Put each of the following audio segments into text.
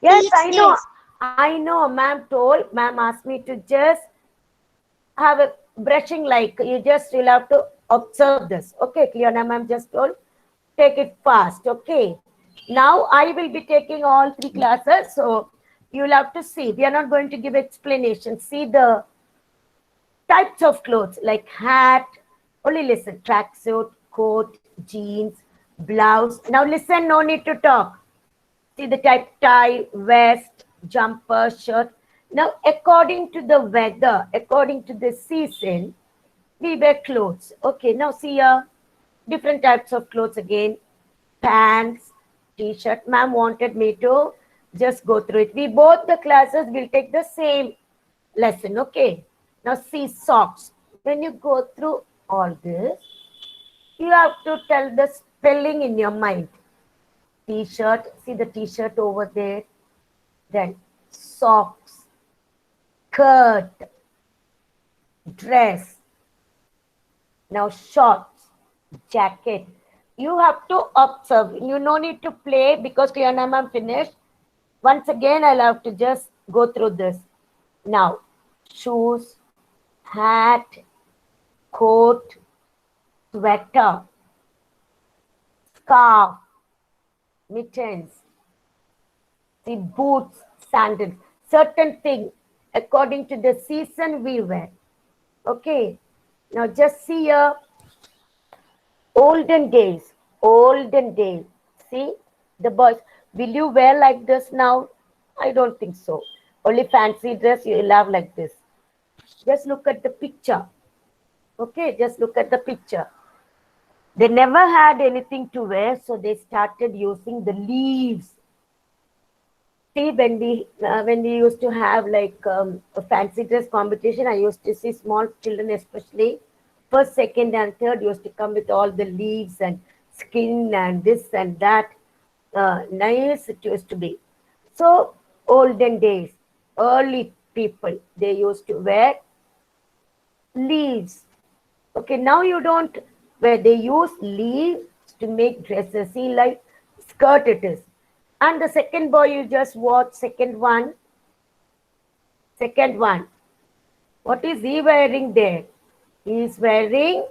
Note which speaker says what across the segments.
Speaker 1: Yes, I know. Ma'am asked me to just have a brushing, like you'll have to observe this. Okay, Cleona ma'am just told, take it fast. Okay. Now I will be taking all three classes. So you'll have to see. We are not going to give explanation. See the types of clothes like hat, only listen, tracksuit, coat, jeans, blouse. Now listen, no need to talk. See the type tie, vest, jumper, shirt. Now, according to the weather, according to the season, we wear clothes. Okay, now see here, different types of clothes again. Pants, t-shirt. Ma'am wanted me to just go through it. We both the classes will take the same lesson. Okay. Now see socks. When you go through all this, you have to tell the spelling in your mind. T-shirt, see the t-shirt over there. Then socks, skirt, dress. Now shorts, jacket. You have to observe. You no need to play because Cleona ma'am finished. Once again, I'll have to just go through this. Now, shoes, hat, coat, sweater, scarf, mittens, see boots, sandals, certain thing according to the season we wear. Okay, now just see here, olden days. See the boys. Will you wear like this now? I don't think so. Only fancy dress you will have like this. Just look at the picture. Okay, just look at the picture. They never had anything to wear, so they started using the leaves. See, when we used to have like a fancy dress competition, I used to see small children, especially first, second, and third, used to come with all the leaves and skin and this and that. Nice it used to be. So olden days, early people, they used to wear leaves. Okay, now you don't, where they use leaves to make dresses. See, like skirt it is. And the second boy you just watch, second one. What is he wearing there? He is wearing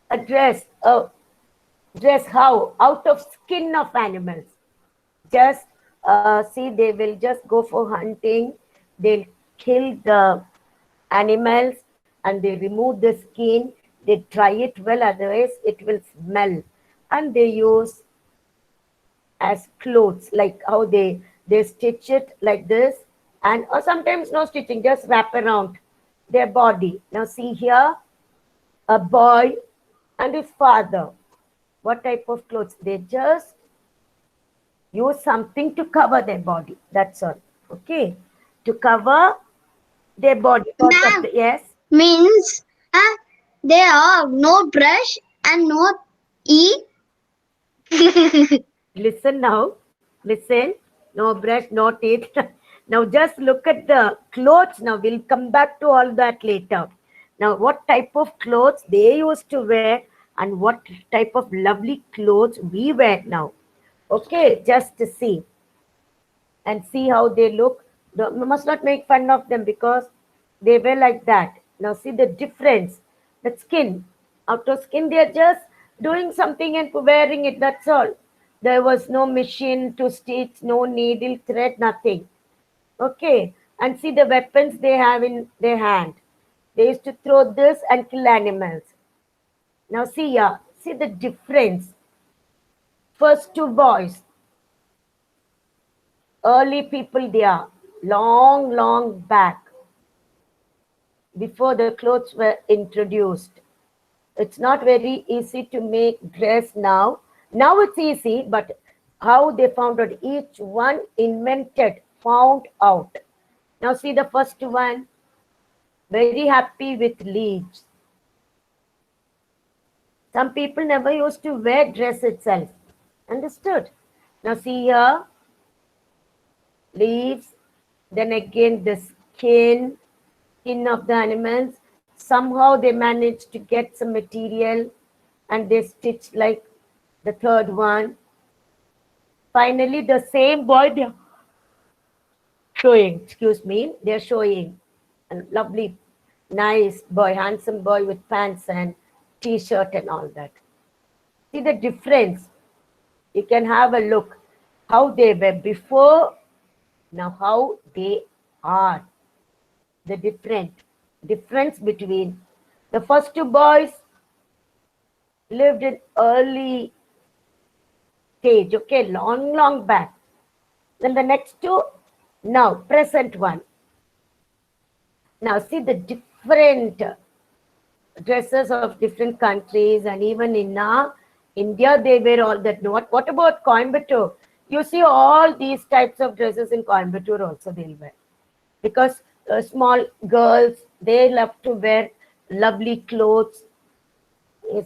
Speaker 1: a dress. A dress how? Out of skin of animals. Just see, they will just go for hunting. They'll kill the animals and they remove the skin. They dry it well, otherwise it will smell. And they use as clothes, like how they stitch it like this, and or sometimes no stitching, just wrap around their body. Now see here, a boy and his father. What type of clothes? They just use something to cover their body. That's all. Okay, to cover their body.
Speaker 2: Ma'am,
Speaker 1: Yes.
Speaker 2: means there are no brush and no e.
Speaker 1: Listen now. Listen. No brush, no teeth. Now just look at the clothes. Now we'll come back to all that later. Now what type of clothes they used to wear and what type of lovely clothes we wear now. Okay, just to see and see how they look. You must not make fun of them because they were like that. Now see the difference. The skin, outer skin, they are just doing something and wearing it. That's all. There was no machine to stitch, no needle, thread, nothing. Okay, and see the weapons they have in their hand. They used to throw this and kill animals. Now see here, see the difference. First two boys, early people they are, long back, before the clothes were introduced. It's not very easy to make dress now. Now it's easy, but how they found out, each one invented, found out. Now see the first one, very happy with leaves. Some people never used to wear dress itself. Understood? Now see here, leaves, then again the skin of the animals. Somehow they managed to get some material and they stitched like the third one. Finally, the same boy they're showing, excuse me, they're showing a lovely, nice boy, handsome boy with pants and t-shirt and all that. See the difference. You can have a look how they were before, now how they are. The difference between the first two boys lived in early stage, okay, long back. Then the next two, now present one. Now see the different dresses of different countries, and even in India they wear all that. What about Coimbatore? You see all these types of dresses in Coimbatore also they'll wear, because small girls, they love to wear lovely clothes.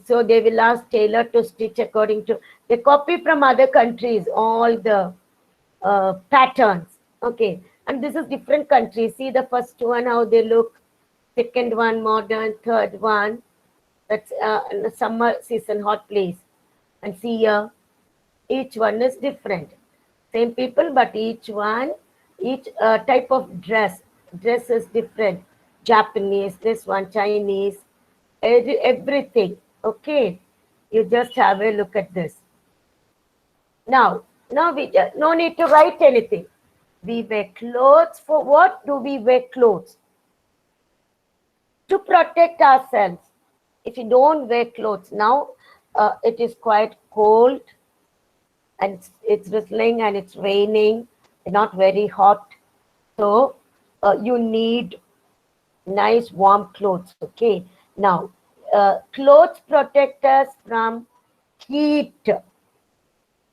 Speaker 1: So they will ask tailor to stitch according to, they copy from other countries all the patterns. Okay, and this is different countries. See the first one how they look, second one modern, third one that's in the summer season hot place, and see here each one is different. Same people, but each type of dress is different. Japanese, this one Chinese, everything. Okay, you just have a look at this. Now we just, no need to write anything. We wear clothes. For what do we wear clothes? To protect ourselves. If you don't wear clothes now, it is quite cold, and it's drizzling and it's raining, not very hot. So you need nice warm clothes. Okay. Now, clothes protect us from heat.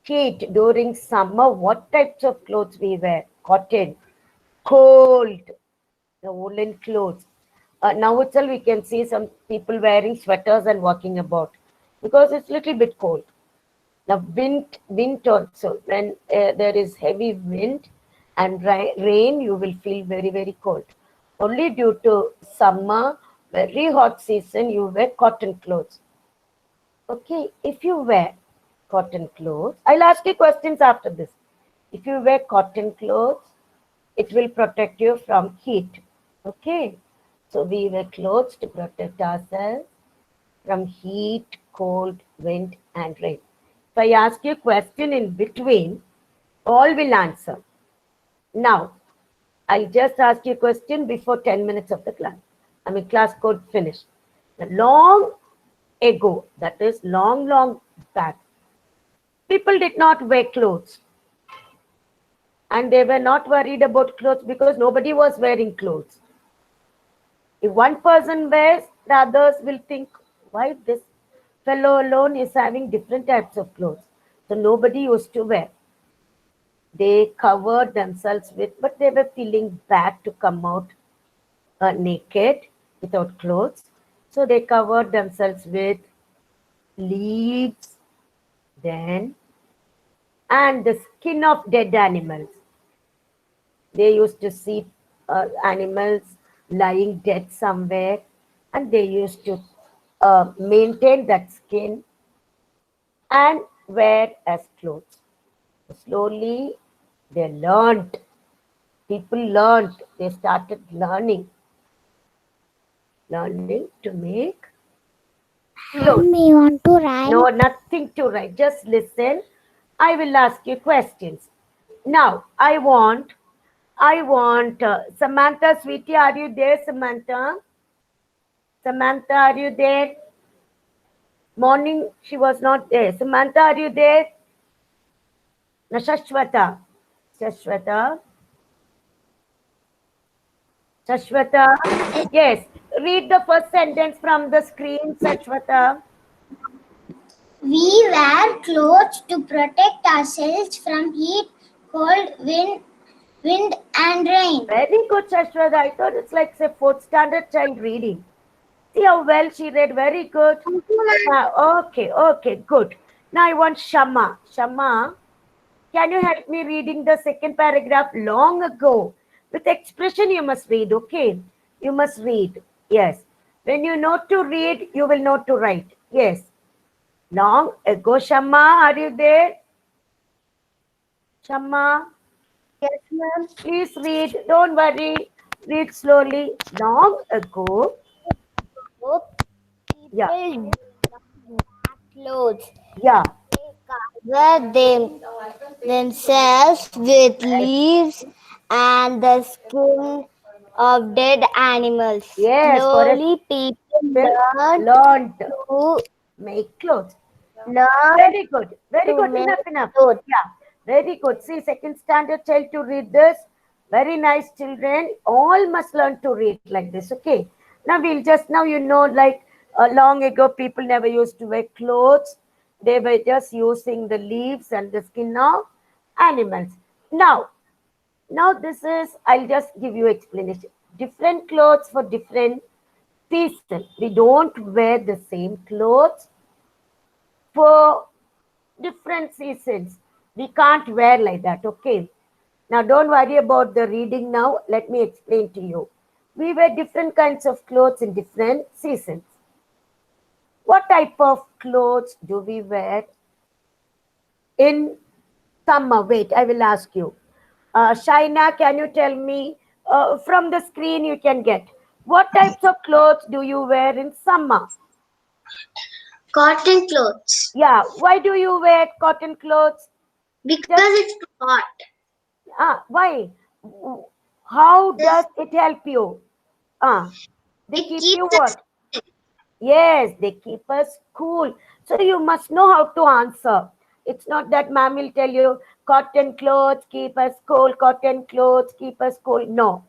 Speaker 1: Heat during summer. What types of clothes we wear? Cotton. Cold, the woolen clothes. Now itself we can see some people wearing sweaters and walking about because it's little bit cold. Now wind also, when there is heavy wind and rain, you will feel very cold. Only due to summer, very hot season, you wear cotton clothes. Okay, if you wear cotton clothes, I'll ask you questions after this. If you wear cotton clothes, it will protect you from heat. Okay, so we wear clothes to protect ourselves from heat, cold, wind, and rain. If I ask you a question in between, all will answer. Now, I'll just ask you a question before 10 minutes of the class. Class code finished. Long ago, that is long back, people did not wear clothes. And they were not worried about clothes because nobody was wearing clothes. If one person wears, the others will think, why this fellow alone is having different types of clothes? So nobody used to wear. They covered themselves with, but they were feeling bad to come out naked without clothes. So they covered themselves with leaves, then, and the skin of dead animals. They used to see animals lying dead somewhere, and they used to maintain that skin and wear as clothes. Slowly, they learned. People learned. They started learning to make clothes.
Speaker 2: We want to write.
Speaker 1: No, nothing to write. Just listen. I will ask you questions. Now, I want Samantha, sweetie, are you there, Samantha? Samantha, are you there? Morning, she was not there. Samantha, are you there? No, Shashwata. Yes. Read the first sentence from the screen, Shashwata.
Speaker 2: We wear clothes to protect ourselves from heat, cold, wind and rain.
Speaker 1: Very good, Shashwata. I thought it's like say 4th standard child reading. See how well she read. Very good. Okay, good. Now I want Shama. Shama, can you help me reading the second paragraph? Long ago. With expression you must read, okay? You must read. Yes. When you know to read, you will know to write. Yes. Long ago, Shama, are you there? Shamma,
Speaker 2: Yes, ma'am.
Speaker 1: please read. Don't worry. Read slowly. Long ago. Yeah,
Speaker 2: People clothes.
Speaker 1: yeah.
Speaker 2: Cover themselves with leaves and the skin of dead animals.
Speaker 1: Yes, correct.
Speaker 2: Slowly, people
Speaker 1: Will
Speaker 2: learned
Speaker 1: learned
Speaker 2: to
Speaker 1: make clothes.
Speaker 2: learn
Speaker 1: Very good. Very
Speaker 2: to
Speaker 1: good.
Speaker 2: make
Speaker 1: Enough, enough.
Speaker 2: clothes.
Speaker 1: Yeah, very good. See, second standard child to read this. Very nice, children. All must learn to read like this. Okay. Now we'll just now like long ago people never used to wear clothes. They were just using the leaves and the skin of animals. Now this is I'll just give you explanation. Different clothes for different season. We don't wear the same clothes for different seasons. We can't wear like that, okay? Now, don't worry about the reading now. Let me explain to you. We wear different kinds of clothes in different seasons. What type of clothes do we wear in summer? Wait, I will ask you. Shaina, can you tell me from the screen you can get what types of clothes do you wear in summer?
Speaker 2: Cotton clothes.
Speaker 1: Yeah, why do you wear cotton clothes?
Speaker 2: Because
Speaker 1: Just
Speaker 2: it's hot.
Speaker 1: why? How
Speaker 2: This,
Speaker 1: does it help you? They
Speaker 2: it
Speaker 1: keep you
Speaker 2: keeps us.
Speaker 1: what? Yes, they keep us cool. So you must know how to answer. It's not that ma'am will tell you cotton clothes keep us cool, cotton clothes keep us cool. No.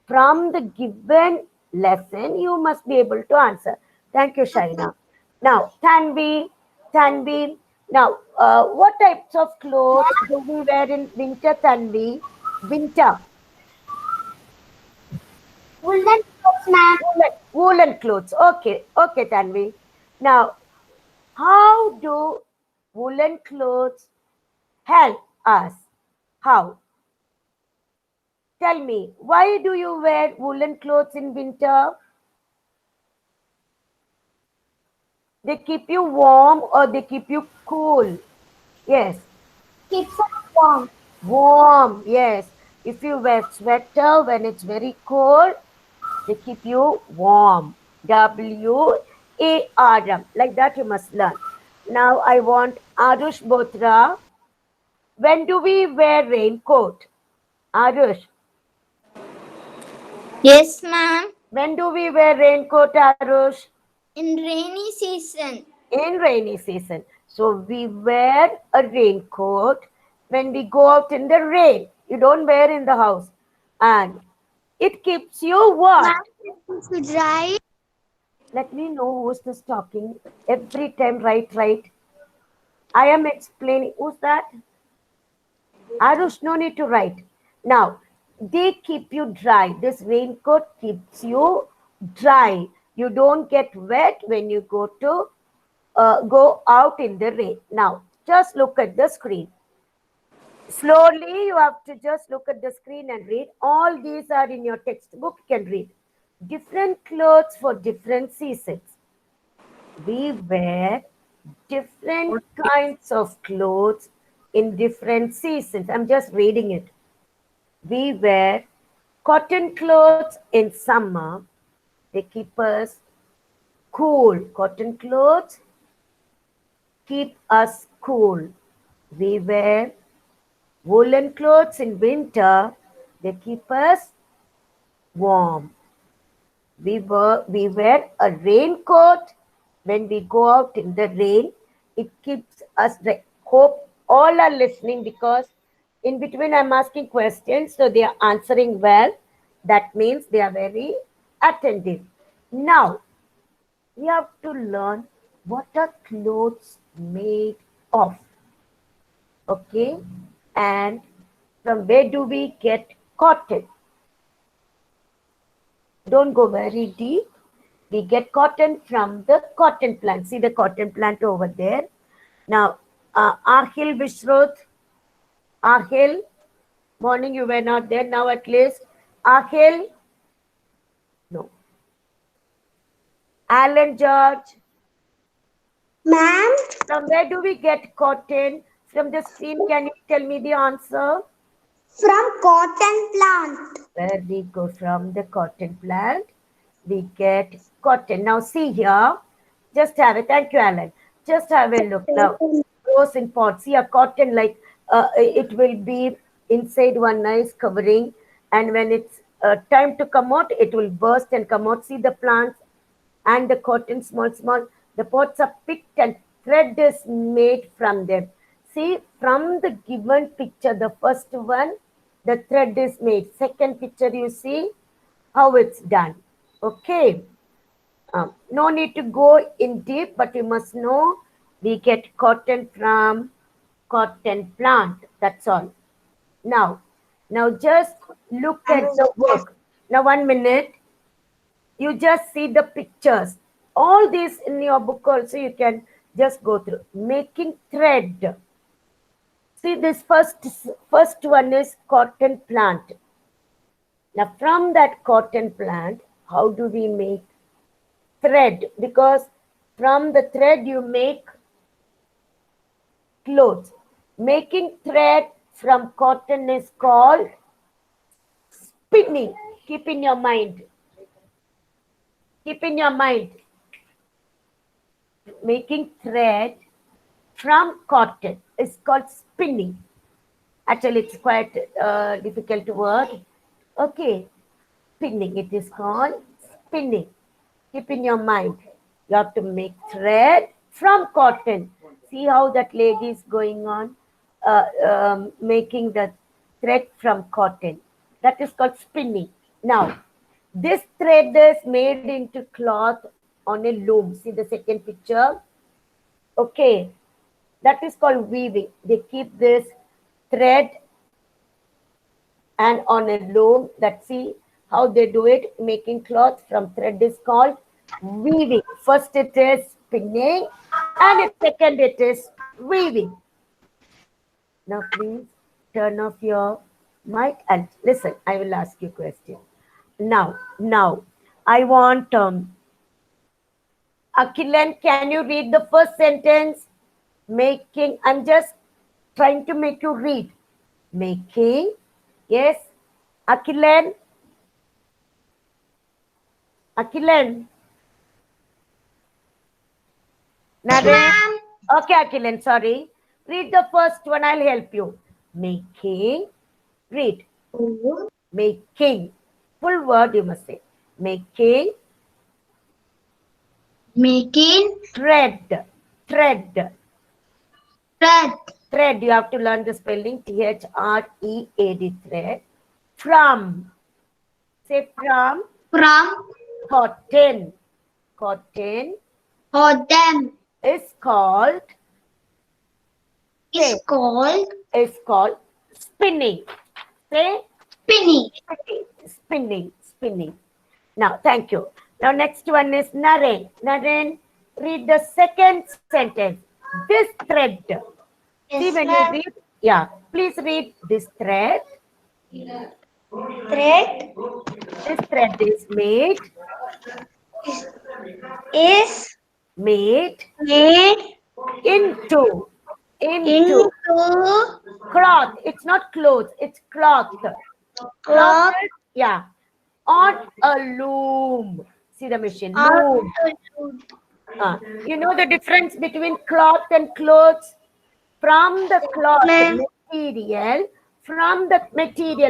Speaker 1: From the given lesson, you must be able to answer. Thank you, Shaina. Now, Tanvi. Now, what types of clothes do we wear in winter, Tanvi? Winter.
Speaker 2: Woolen clothes, ma'am.
Speaker 1: Woolen clothes. Okay, Tanvi. Now, how do woolen clothes help us? How? Tell me, why do you wear woolen clothes in winter? They keep you warm or they keep you cool? Yes,
Speaker 2: Keeps us warm.
Speaker 1: warm. Yes. If you wear sweater when it's very cold, they keep you warm. WARM. Like that you must learn. Now I want Arush Botra. When do we wear raincoat? Arush,
Speaker 2: Yes, ma'am.
Speaker 1: when do we wear raincoat, Arush?
Speaker 2: In rainy season.
Speaker 1: In rainy season. So we wear a raincoat when we go out in the rain. You don't wear in the house. And it keeps you what?
Speaker 2: Ma'am, to dry.
Speaker 1: Let me know who's this talking. Every time, right. I am explaining. Who's that? Arush, no need to write. Now, they keep you dry. This raincoat keeps you dry. You don't get wet when you go out in the rain. Now, just look at the screen. Slowly, you have to just look at the screen and read. All these are in your textbook. You can read. Different clothes for different seasons. We wear different kinds of clothes in different seasons. I'm just reading it. We wear cotton clothes in summer. They keep us cool. Cotton clothes keep us cool. We wear woolen clothes in winter. They keep us warm. We wear a raincoat when we go out in the rain. It keeps us dry. Hope all are listening because in between I'm asking questions, so they are answering well. That means they are very attentive. Now we have to learn what are clothes made of. Okay, and from where do we get cotton? Don't go very deep. We get cotton from the cotton plant. See the cotton plant over there. Now, Ahil Vishruth, Ahil, morning you were not there. Now at least, Ahil, no. Alan George,
Speaker 2: Ma'am.
Speaker 1: from where do we get cotton? from the screen, can you tell me the answer?
Speaker 2: From cotton plant.
Speaker 1: Very good. From the cotton plant, we get cotton. Now see here, just have it. Thank you, Alan. Just have a look now. Grows in pots. See a cotton, like it will be inside one nice covering, and when it's time to come out, it will burst and come out. See the plants and the cotton, small, small. The pots are picked and thread is made from them. See, from the given picture, the first one, the thread is made. Second picture, you see how it's done. Okay. No need to go in deep, but you must know we get cotton from cotton plant. That's all. Now just look at the work. Now 1 minute. You just see the pictures. All these in your book also you can just go through. Making thread. See this first one is cotton plant. Now from that cotton plant, how do we make thread? Because from the thread you make clothes. Making thread from cotton is called spinning. Keep in your mind. Keep in your mind. Making thread from cotton is called spinning. Actually, it's quite difficult word. Okay, spinning. It is called spinning. Keep in your mind. You have to make thread from cotton. See how that lady is going on, making the thread from cotton. That is called spinning. Now, this thread is made into cloth on a loom. See the second picture? Okay, that is called weaving. They keep this thread and on a loom. Let's see how they do it. Making cloth from thread is called weaving. First it is spinning and second it is weaving. Now please turn off your mic and listen. I will ask you a question. Now, I want Akhilan, can you read the first sentence? Making, I'm just trying to make you read. Making, yes. Akhilan. Naren? Okay, Akhilan, sorry. Read the first one, I'll help you. Making, read. Making. Full word you must say. Making.
Speaker 2: Making
Speaker 1: Thread.
Speaker 2: thread.
Speaker 1: Thread, you have to learn the spelling. Thread. Thread. From. Say from.
Speaker 2: From
Speaker 1: Cotton. Cotton
Speaker 2: cotton
Speaker 1: is called.
Speaker 2: is called
Speaker 1: Spinning. Say
Speaker 2: spinning.
Speaker 1: spinning. Now, thank you. Now, next one is Naren. Naren, read the second sentence. This thread. See when you read, yeah, please read this thread.
Speaker 2: Thread
Speaker 1: This thread is made
Speaker 2: made
Speaker 1: into
Speaker 2: into
Speaker 1: cloth. It's not clothes, it's cloth.
Speaker 2: cloth.
Speaker 1: Yeah, on a loom. See the machine, loom. You know the difference between cloth and clothes? From the cloth material,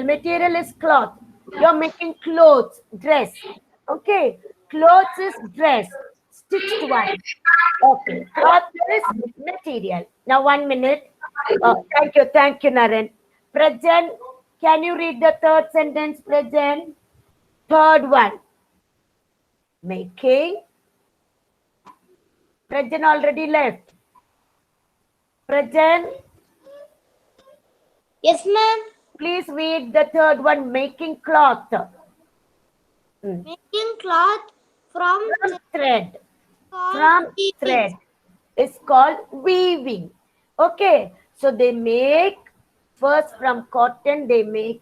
Speaker 1: material is cloth. You're making clothes, dress. Okay, clothes is dress, stitched one. Okay, cloth is material. Now 1 minute. Thank you, Naren. Prajan, can you read the third sentence, Prajan? Third one. Making. Prajan already left. Prajan,
Speaker 2: Yes, ma'am.
Speaker 1: please read the third one, making cloth.
Speaker 2: Making cloth from
Speaker 1: Thread. From thread is called weaving. Okay, so they make, first from cotton, they make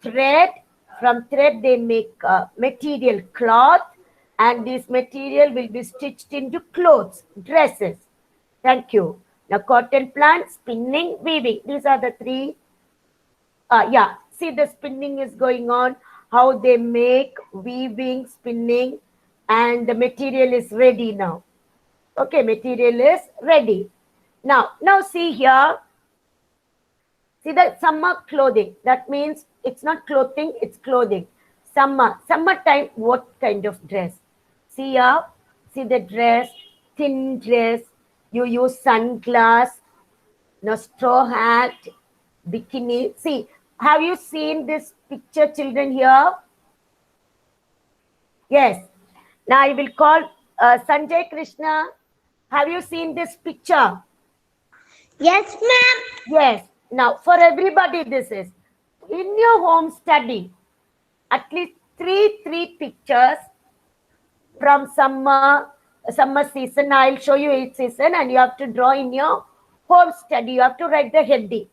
Speaker 1: thread. From thread, they make material cloth. And this material will be stitched into clothes, dresses. Thank you. Now cotton plant, spinning, weaving. These are the three. Yeah, see the spinning is going on, how they make weaving, spinning, and the material is ready now. Okay, material is ready. Now see here, see the summer clothing. That means it's not clothing, it's clothing. Summertime, what kind of dress? See here, see the dress, thin dress. You use sunglass, now straw hat, bikini. See, have you seen this picture, children, here? Yes. Now I will call Sanjay Krishna. Have you seen this picture?
Speaker 2: Yes, ma'am.
Speaker 1: Yes. Now for everybody, this is in your home study. At least three pictures from summer season. I'll show you each season, and you have to draw in your home study. You have to write the heading.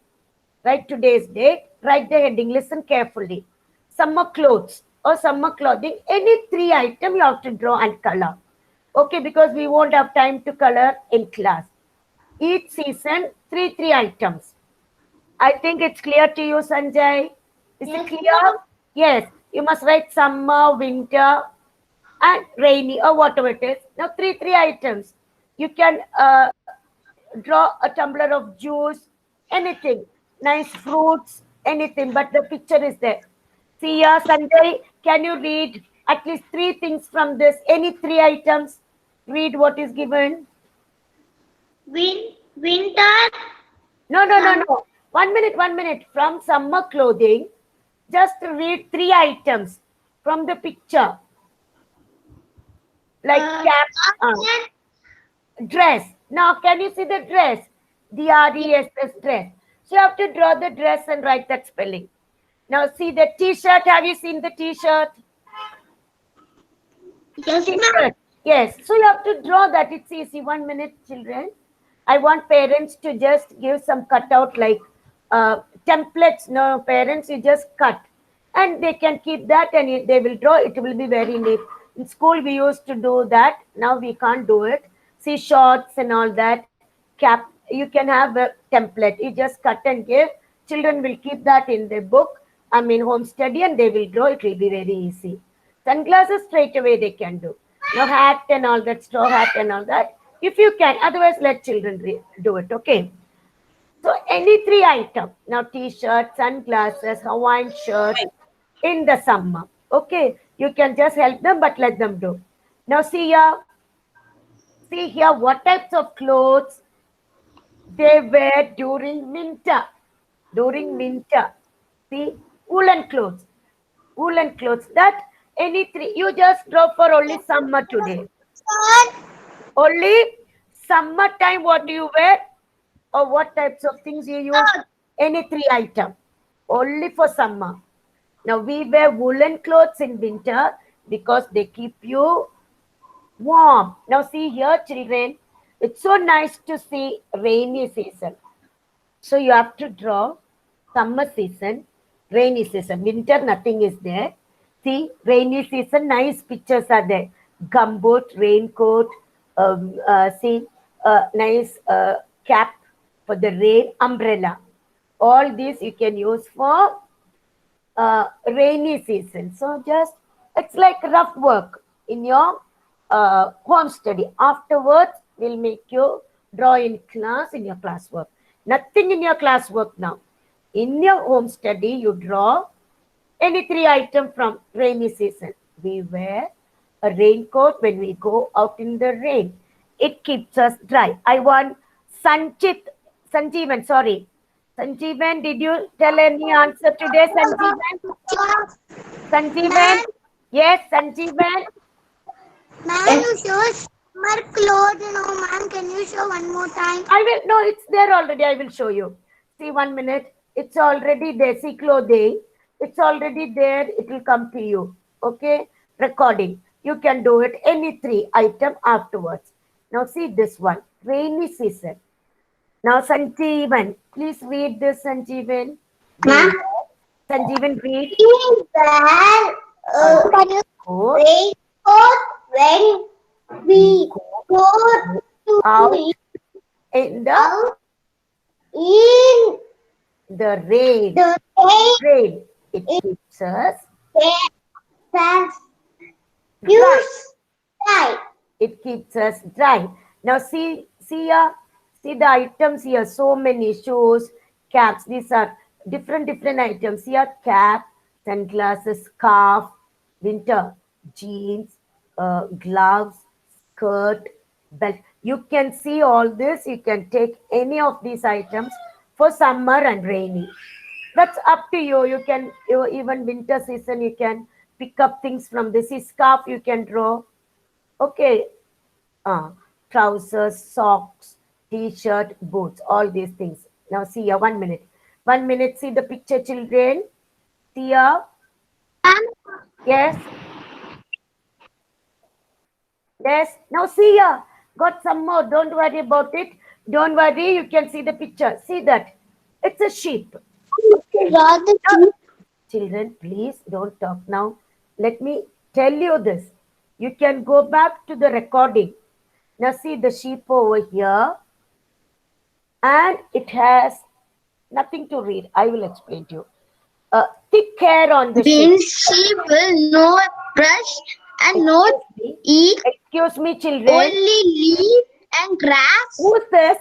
Speaker 1: Write today's date. Write the heading. Listen carefully. Summer clothes or summer clothing. Any three items you have to draw and color. Okay, because we won't have time to color in class. Each season, three items. I think it's clear to you, Sanjay. Is it clear? Yes. You must write summer, winter, and rainy, or whatever it is. Now, three items. You can draw a tumbler of juice, anything, nice fruits, anything, but the picture is there. See here, Sanjay, can you read at least three things from this? Any three items? Read what is given.
Speaker 2: Winter.
Speaker 1: No. 1 minute. From summer clothing, just read three items from the picture. Like cap, dress. Now, can you see the dress? D-R-E-S-S, dress. So you have to draw the dress and write that spelling. Now, see the t-shirt. Have you seen the t-shirt?
Speaker 2: Yes,
Speaker 1: T-shirt. Yes. So you have to draw that. It's easy. 1 minute, children. I want parents to just give some cutout like templates. No, parents, you just cut. And they can keep that and they will draw. It will be very neat. In school, we used to do that. Now we can't do it. See shorts and all that. Cap. You can have a template. You just cut and give. Children will keep that in their book. I mean, home study, and they will draw. It will be very easy. Sunglasses straight away they can do. No hat and all that, straw hat and all that. If you can, otherwise let children do it. Okay. So any three items. Now t-shirt, sunglasses, Hawaiian shirt in the summer. Okay. You can just help them, but let them do. Now see here. See here what types of clothes they wear during winter. During winter. See, woolen clothes. Woolen clothes. That any three. You just draw for only summer today. Only summertime, what do you wear? Or what types of things you use? Any three items. Only for summer. Now we wear woolen clothes in winter because they keep you warm. Now see here, children. It's so nice to see rainy season. So you have to draw summer season, rainy season. Winter, nothing is there. See, rainy season, nice pictures are there. Gumboot, raincoat, see, nice cap for the rain, umbrella. All these you can use for rainy season. So just, it's like rough work in your home study. Afterwards, we'll make you draw in class, in your classwork. Nothing in your classwork now. In your home study, you draw any three items from rainy season. We wear a raincoat when we go out in the rain. It keeps us dry. I want Sanjeevan, sorry. Sanjeevan, did you tell any answer today, Sanjeevan? Sanjeevan? Yes, Sanjeevan?
Speaker 2: Ma'am, you show summer clothes. No, ma'am, can you show one more time?
Speaker 1: I will. No, it's there already. I will show you. See, 1 minute. It's already there. See, clothing. It's already there. It will come to you. Okay? Recording. You can do it any three item afterwards. Now see this one. Rainy season. Now Sanjeevan. Please read this, Sanjeevan.
Speaker 2: Ma'am?
Speaker 1: Sanjeevan, read.
Speaker 2: We wear raincoat when we go
Speaker 1: Out
Speaker 2: to
Speaker 1: in the
Speaker 2: Out in
Speaker 1: the rain.
Speaker 2: the
Speaker 1: Rain. It keeps us
Speaker 2: dry.
Speaker 1: dry.
Speaker 2: Dry.
Speaker 1: It keeps us dry. Now see the items here. So many shoes, caps. These are different items. Here cap, sunglasses, scarf, winter jeans, gloves, skirt, belt. You can see all this. You can take any of these items for summer and rainy. That's up to you. Even winter season, you can pick up things from this. See, scarf you can draw. Okay, uh, trousers, socks, t-shirt, boots, all these things. Now see here, 1 minute. 1 minute, see the picture, children. See here. Yes, yes. Now see here. Got some more. Don't worry about it. Don't worry. You can see the picture. See that. It's a sheep.
Speaker 2: Draw the
Speaker 1: Now, children, please don't talk now. Let me tell you this. You can go back to the recording. Now see the sheep over here, and it has nothing to read. I will explain to you. Thick hair on the sheep.
Speaker 2: means she will no brush and no
Speaker 1: Excuse me.
Speaker 2: eat
Speaker 1: Excuse me, children.
Speaker 2: only leaf and grass.
Speaker 1: Who's this?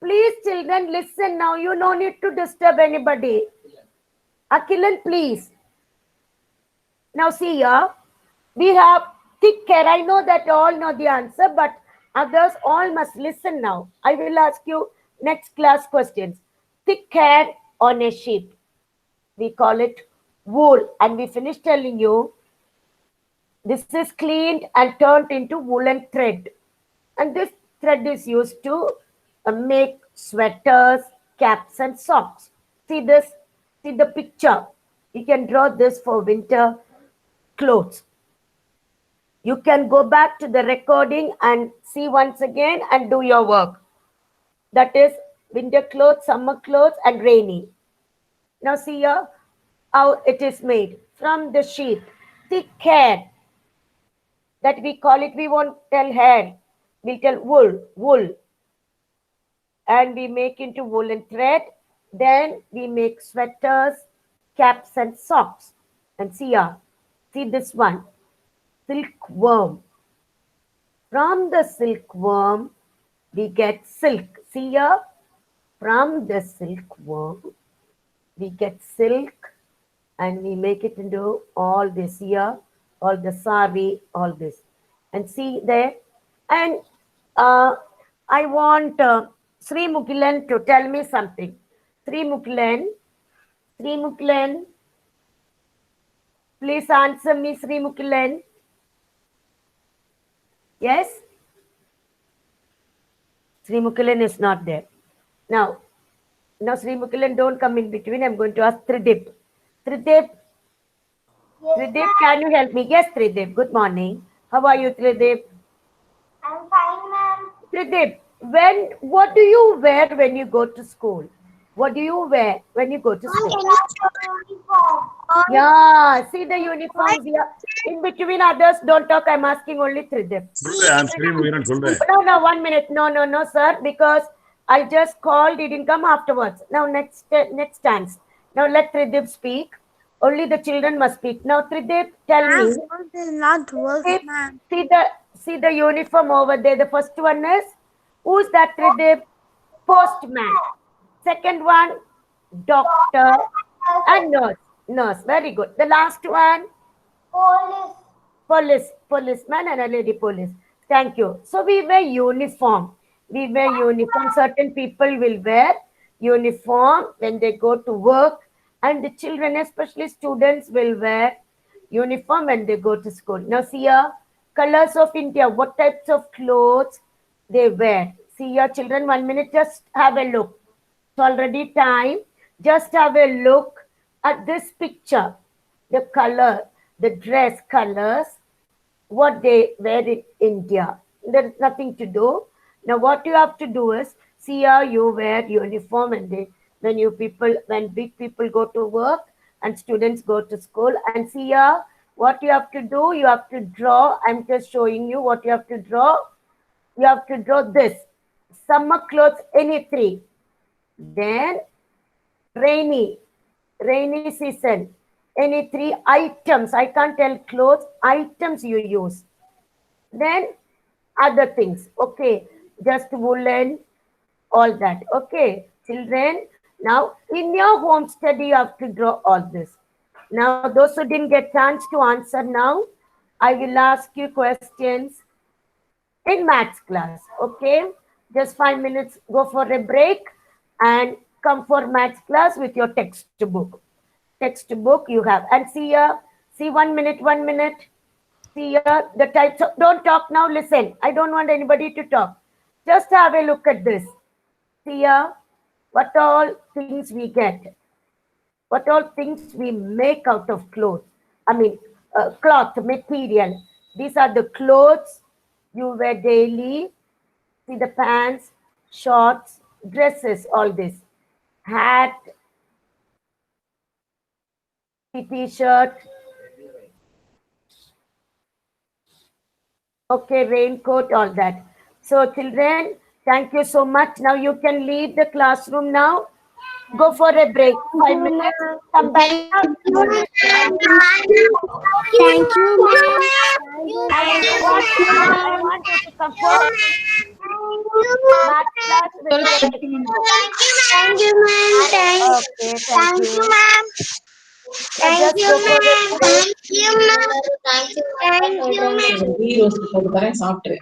Speaker 1: Please, children, listen now. You no need to disturb anybody. Akilan, please. Now see here. We have thick hair. I know that you all know the answer, but others all must listen now. I will ask you next class questions. Thick hair on a sheep. We call it wool. And we finish telling you this is cleaned and turned into woolen thread. And this thread is used to make sweaters, caps, and socks. See this? See the picture. You can draw this for winter clothes. You can go back to the recording and see once again and do your work. That is winter clothes, summer clothes, and rainy. Now see here how it is made from the sheep. Thick hair, that we call it, we won't tell hair, we'll tell wool. And we make into woolen thread. Then we make sweaters, caps, and socks. And see here, see this one, silkworm. From the silkworm, we get silk. See here, from the silkworm, we get silk, and we make it into all this here, all the sari, all this. And see there. And I want Sri Mukilan to tell me something. Sri Mukilan, please answer me, Sri Mukilan. Yes? Sri Mukilan is not there. Now Sri Mukilan, don't come in between. I'm going to ask Tridip. Tridip, can you help me? Yes, Tridip. Good morning. How are you, Tridip?
Speaker 2: I'm fine, ma'am.
Speaker 1: Tridip, what do you wear when you go to school? What do you wear when you go to school? Yeah, see the uniforms here. In between others, don't talk. I'm asking only Tridip.
Speaker 3: I'm Sri Mugiran, solre.
Speaker 1: No, 1 minute. No, sir, because I just called. He didn't come afterwards. Now, next chance. Now, let Tridip speak. Only the children must speak. Now, Tridip, tell me.
Speaker 2: Phone is not working, ma'am.
Speaker 1: See the uniform over there. The first one is, who's that, Tridip? Postman. Second one, doctor and nurse. Very good. The last one, policeman and a lady police. Thank you. So we wear uniform. Certain people will wear uniform when they go to work, and the children, especially students, will wear uniform when they go to school. Now see here, colors of India, what types of clothes they wear. See here, children, 1 minute, just have a look. It's already time. Just have a look at this picture. The color, the dress colors, what they wear in India. There is nothing to do. Now what you have to do is, see here, you wear uniform, and when big people go to work and students go to school. And see here, what you have to do, you have to draw. I'm just showing you what you have to draw. you have to draw this. Summer clothes, any three. Then rainy season, any three items. I can't tell clothes, items you use. Then other things, okay, just woolen, all that, okay. Children, now in your home study, you have to draw all this. Now, those who didn't get chance to answer now, I will ask you questions in maths class, okay? Just 5 minutes, go for a break and come for maths class with your textbook. Textbook you have. And see here, see 1 minute, 1 minute. See here, the types of, don't talk now, listen. I don't want anybody to talk. Just have a look at this. See here, what all things we get. What all things we make out of clothes. I mean, cloth, material. These are the clothes you wear daily. See the pants, shorts, dresses, all this. Hat, t-shirt. Okay, raincoat, all that. So children, thank you so much. Now you can leave the classroom now. Go for a break, 5 minutes. Come back.
Speaker 2: Thank you, ma'am.
Speaker 1: I want you to come for math class with your
Speaker 2: Thank you, ma'am.
Speaker 1: Okay, thank you.
Speaker 2: ma'am.
Speaker 1: Thank you, ma'am.
Speaker 2: Thank you, ma'am. Thank you, ma'am.
Speaker 4: Tea roast போட்டு தரேன் சாப்பிட்டு